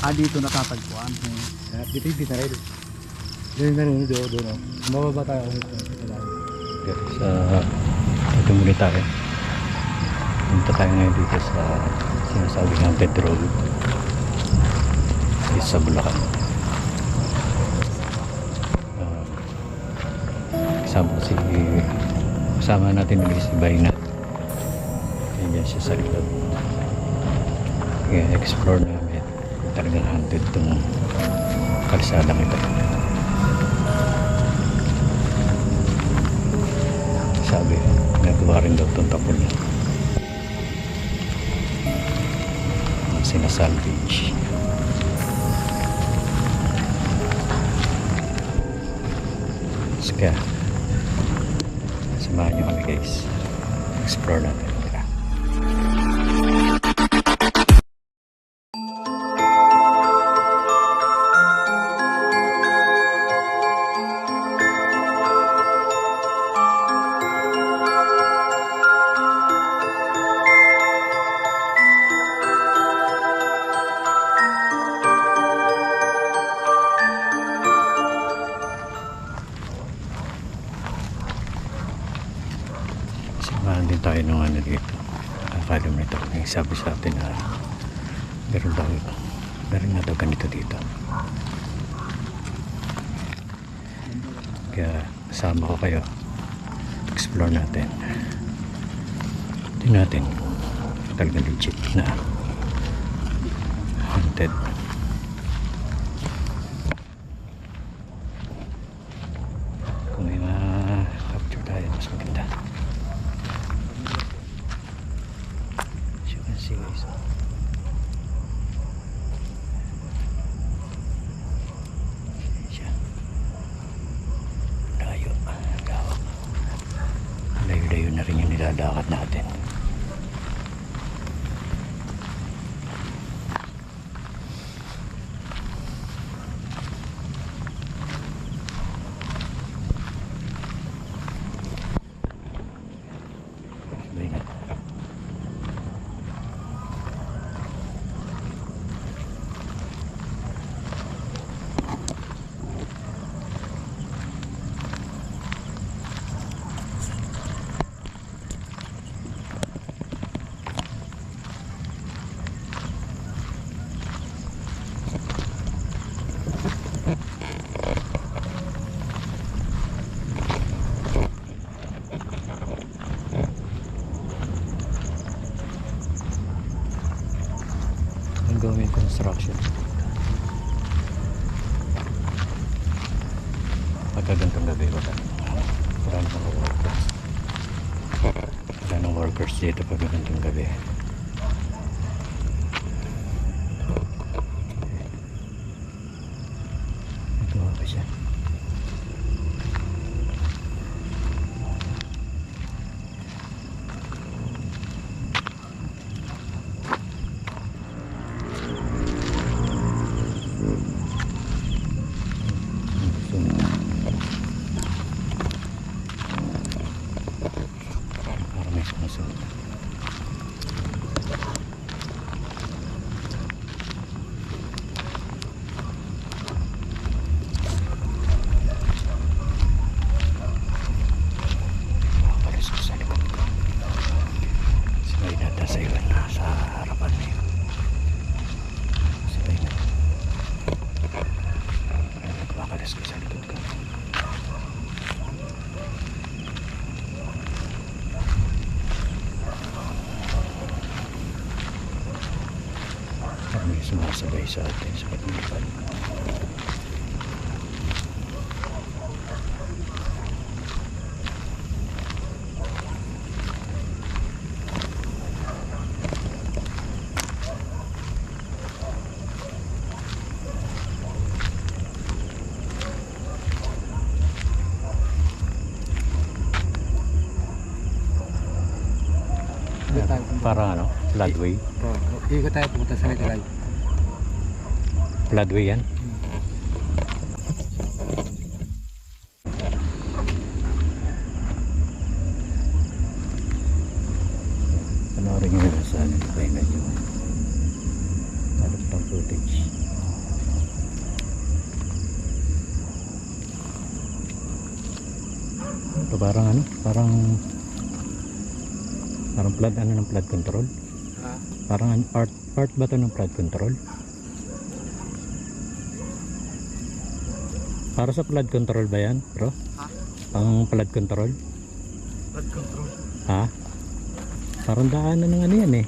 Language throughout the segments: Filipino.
Dito natatagpuan. Dito yung pinaril. Doon na rin, doon. Mababa tayo kung Sa ito muli tayo. Punta tayo ngayon dito sa sinasabi ng petrol dito sa Bulacan. Kasama natin ulit si Bayna. Yan siya sa likod. Kaya explore namin. Talagang haunted itong kalsada ito. Sabi, nagawa rin daw itong tapon niya. Sinasalvage. Sige. Samahan niyo kami guys. Explore natin. Samahan din tayo nung ano dito. Akala mo ito. May sabi sa atin na meron na daw ganito dito. Kaya kasama ko kayo. Explore natin. Tingnan natin. Talagang legit na haunted. Kung may ma-capture tayo, mas maganda. As you can see guys. Siya. Layo. Layo-layo na rin yung nilalakad natin. Ongoing construction. Pagkagantong gabi wala namang workers. Wala nang workers dito pagkagantong gabi. Ito ba siya? May sumasabay sa atin sa paglipad. Parang ano? Floodway? Ikot tayo pumunta sa Literal. Floodway yan? Panoorin nyo sa ano, kaya na nyo. Hanap ng footage. Ito parang ano, parang flood, ano ng flood control. Ha? Parang part ba ito ng flood control? Para sa flood control ba yan, bro? Ha? Pang flood control? Flood control. Ha? Parang daanan ng ano yan eh.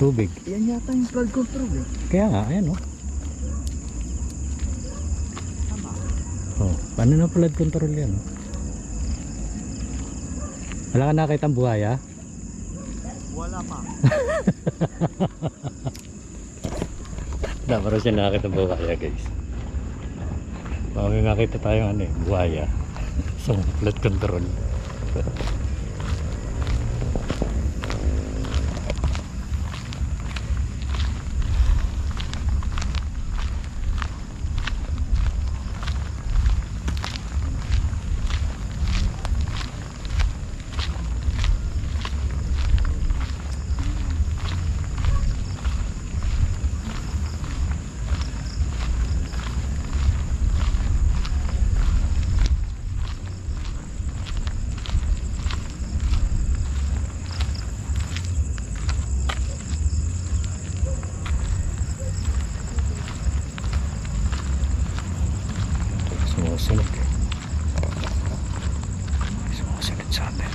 Tubig. Yan yata yung flood control eh. Kaya nga, ayan oh. Tama. Oh, paano na flood control yan? Wala ka nakita ang buhaya? Wala pa. Dapat siya nakita ang buhaya, guys. Baka may makita tayong ano eh, buhaya sa flood control. Sumusunod sa atin.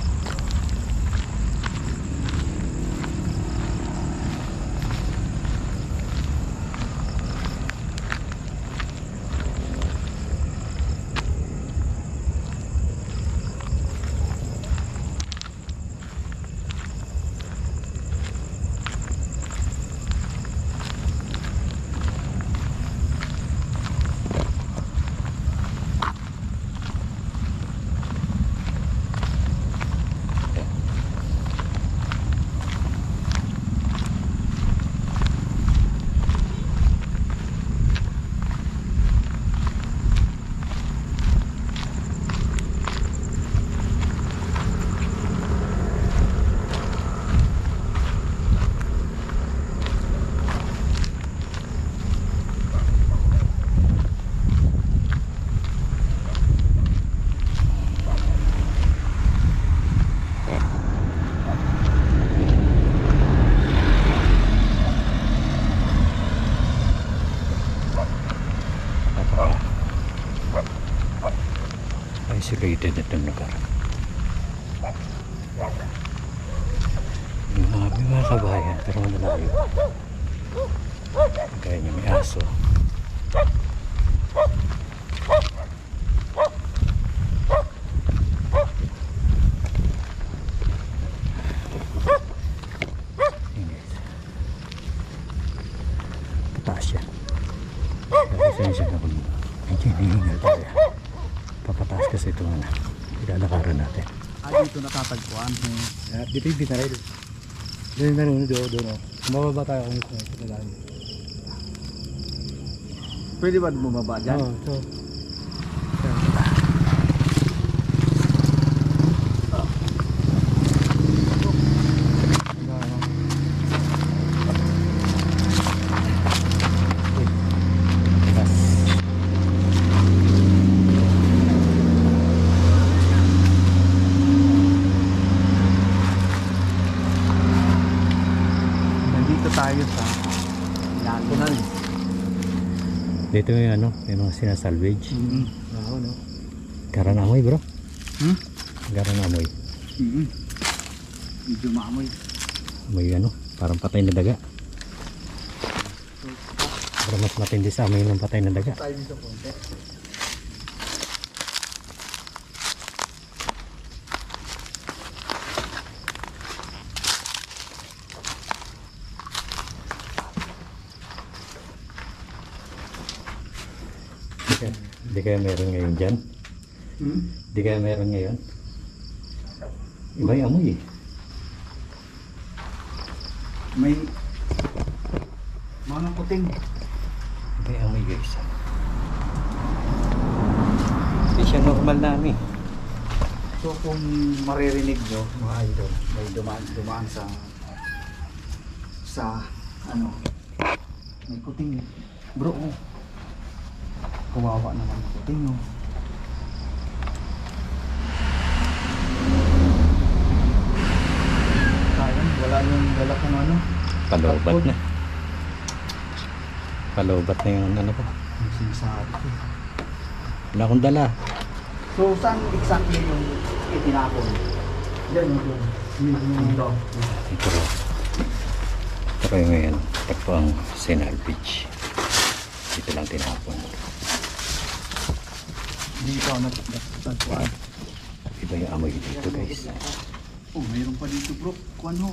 Isolated itong lugar. May mga kabayan pero malayo. Kaya niya may aso. Pataas siya. Pasensya na kung medyo hinihingal tayo. Papataas kasi ito na ilalakaran natin. Dito natatagpuan. Dito na rin. Doon na rin, doon. Mababa tayo kung gusto nyo. Pwede ba bumaba dyan? Oo, ito. Tayo sa lago na rin. Dito yung ano, may mga sinasalvage. Oo, no? Gara na amoy, bro. Gara na amoy. Medyo maamoy. Amoy ano, parang patay na daga. Pero mas matindi sa amoy ng patay na daga. Tayo dito konti. Di kaya meron ngayon dyan? Di kaya meron ngayon? Iba yung amoy eh. May mga puting. Iba yung amoy guys. Hindi siya normal na ano eh. So kung maririnig nyo mga idol, may dumaan sa ano, may puting bro. Kawawa naman ang puting no. wala yung dala kong ano. Palobat na. Palobat na yung ano ko. Yung sinasabi ko. Wala akong dala. So, saan exactly yung itinapon? Yan yung dito. Pero yung ngayon, ito po ang Senal Beach. Dito lang tinapon. Dito ako natagpuan. Iba yung amoy dito guys. Oh, mayroon pa dito bro. Kuan ho.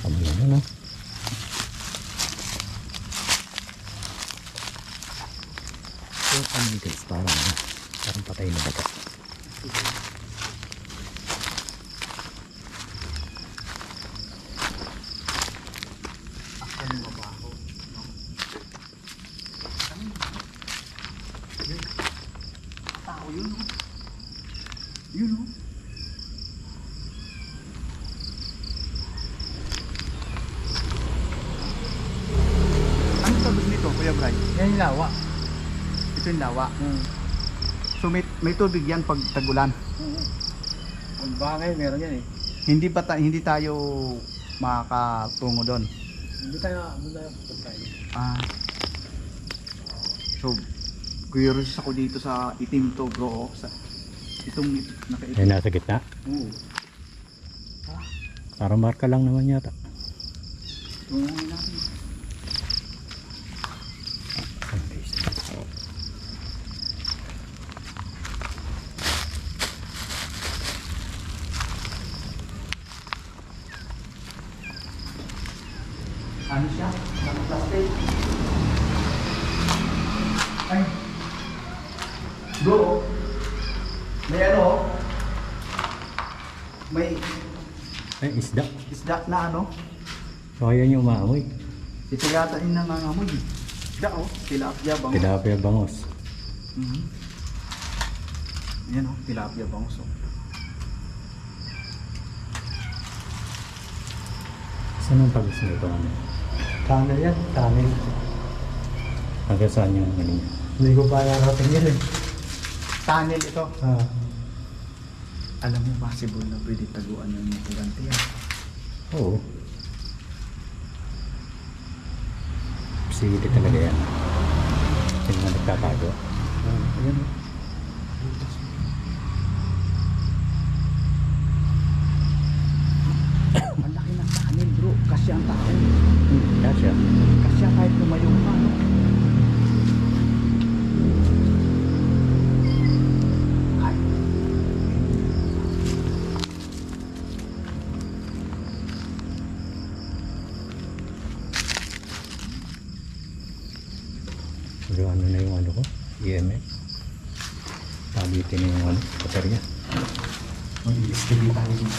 Amoy ano no? Yung amoy guys, parang patay na baga. Akan yung mabaho. No? Yun. Tao yun ho. Yun ho. Anong tawag nito, Kuya Brian? Yan yung lawa. Ito yung lawa. So may tubig yan pag tag-ulan. Ang bagay, meron yan eh. Hindi tayo makakatungo doon. Hindi tayo pagkain. Ah. So curious ako dito sa itim to bro. Sa itong nakaitim. Yung nasa gitna. Oo. Parang marka lang naman yata. Tunguhin natin. Ano siya? Naka-plastic. Ay. Bro. May ano? May Ay, isda. isda na ano? So, ayan yung umaamoy. Ito yata yung nangangamoy. Isda oh. Tilapia bang? Tilapia bangos. Yan oh. Tilapia bangus oh. Saan ang pagis nito? Ano? Tunnel yan, tunnel. Hanggang saan yung ano niya? Hindi ko pa narating yan eh. Tunnel ito. Ah, Alam mo possible na pwede taguan ng migrante yan. Oo. Sige talaga yan. Sino na nagtatago? Ayan oh. Ang laki ng tunnel bro. Kasi ang tunnel. Kasya. Kasi kahit lumayo ka no. Ay. Pero ano na yung ano ko? EMF. Pagitin na yung ano, baterya. Mag-i-steady tayo dito.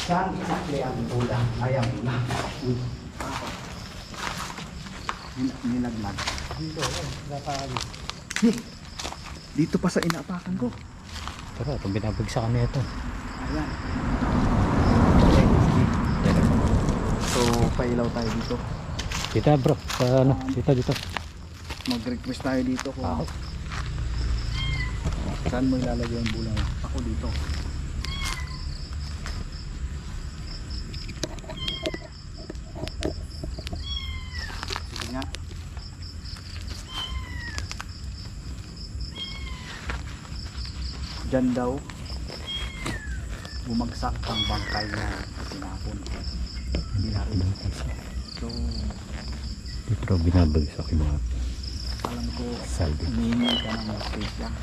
Saan exactly ang ulam? Ay, ang ulam. Nilaglag. dito, nakakali. Dito pa sa inaapakan ko. Pero itong binabagsakan na ito. Ayan. So, pailaw tayo dito. Kita bro, sa ano, dito. Mag-request tayo dito kung Ah. saan mo ilalagay ang bulang. Ako dito. Sige nga. Diyan daw bumagsak ang bangkay na tinapon. Hindi natin. So, Pero binabagsak yung mga alam ko saldi. humihingi ka ng space yan.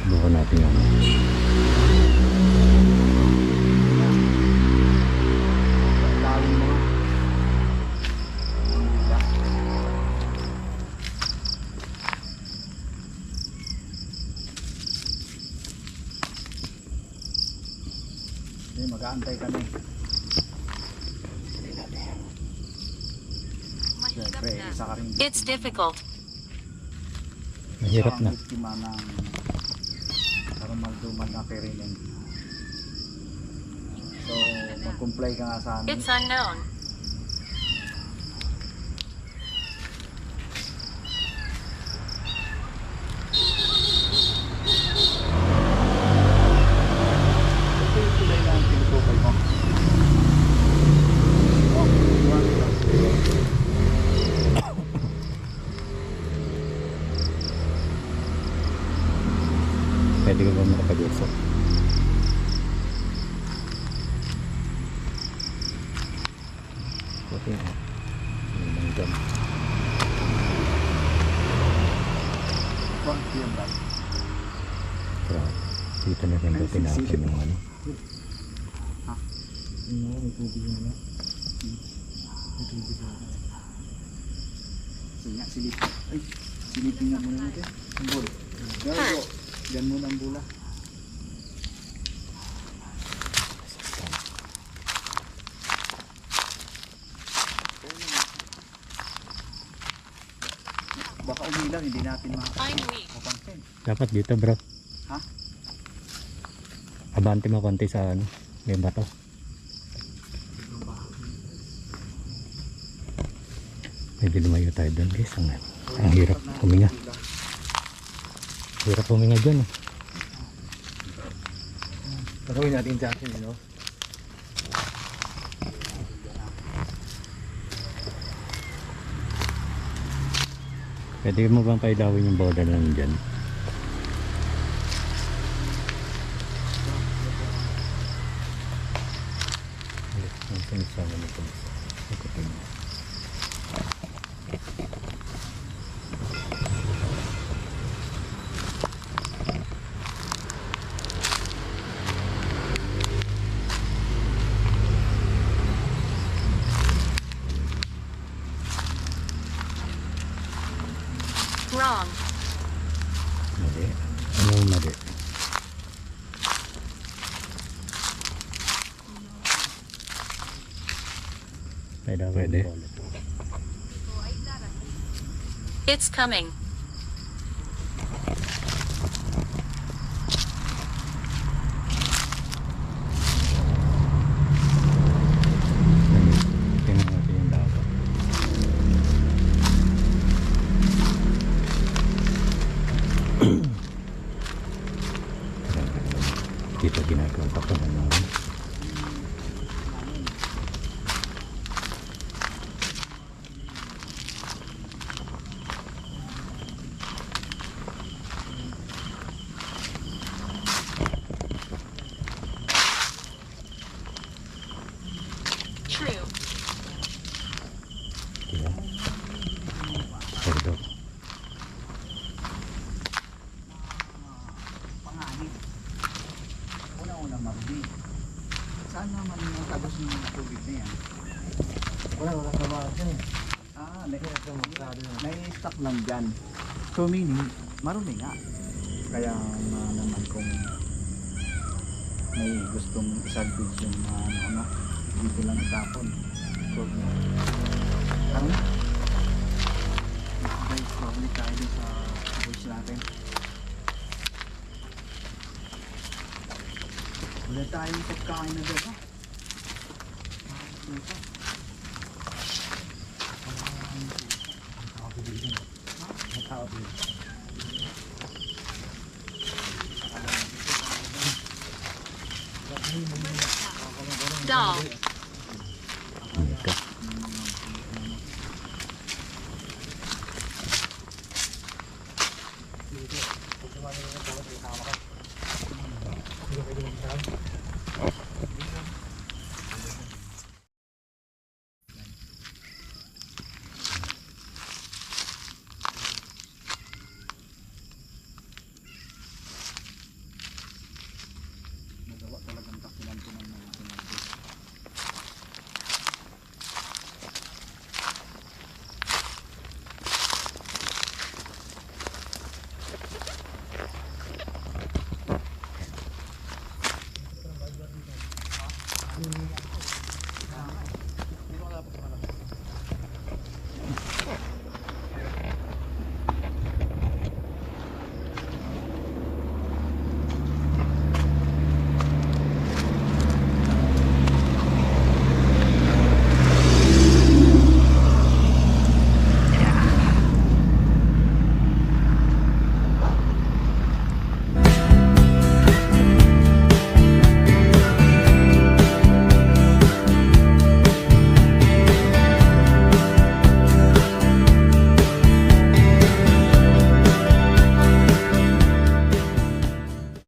Subukan natin yung Lalim mo. Okay, mag-aantay kami. Siyempre, isa ka rin. It's difficult. mahirap na. Isang biktima ng karumalduman na kirinig. So, mag-comply ka nga sa amin. It's unknown. Pwede ka ba makapag-usap? Okay. Nanggam. Pero, dito na rin daw tinapon yung ano. May tubig na. May tubig na. Silipin nga muna natin. Ang bol. Diyan muna ang bola. Baka umilang, hindi natin mapansin. Dapat dito bro. Ha? Abante mo konti sa ano. May bato. Medyo lumayo tayo doon guys. Ang hirap huminga. Hirap huminga dyan. Pagawin natin sa akin, you know? Pwede mo bang pailawin yung border na nandyan? Ang sinisama nito. Ikutin mo. Wrong. Mali. Ano mali? Pwede. It's coming. Tingnan natin yung dapat. Dito ginagawa pa ko ng mga True. diba? Pwede. Panganib. Una-una mabdi. Saan naman yung tagos ng tubig na yan? Wala sa bahay yan eh. Ah, may-stock lang dyan. So meaning, marumi nga. Kaya naman kung may gustong isalvage yung ano, dito lang itapon. So, ano? Guys, babalik tayo dun sa voice natin. Wala tayong pagkain na doon, ha? Doll. Ito. Hindi ka pwede mag-tawag.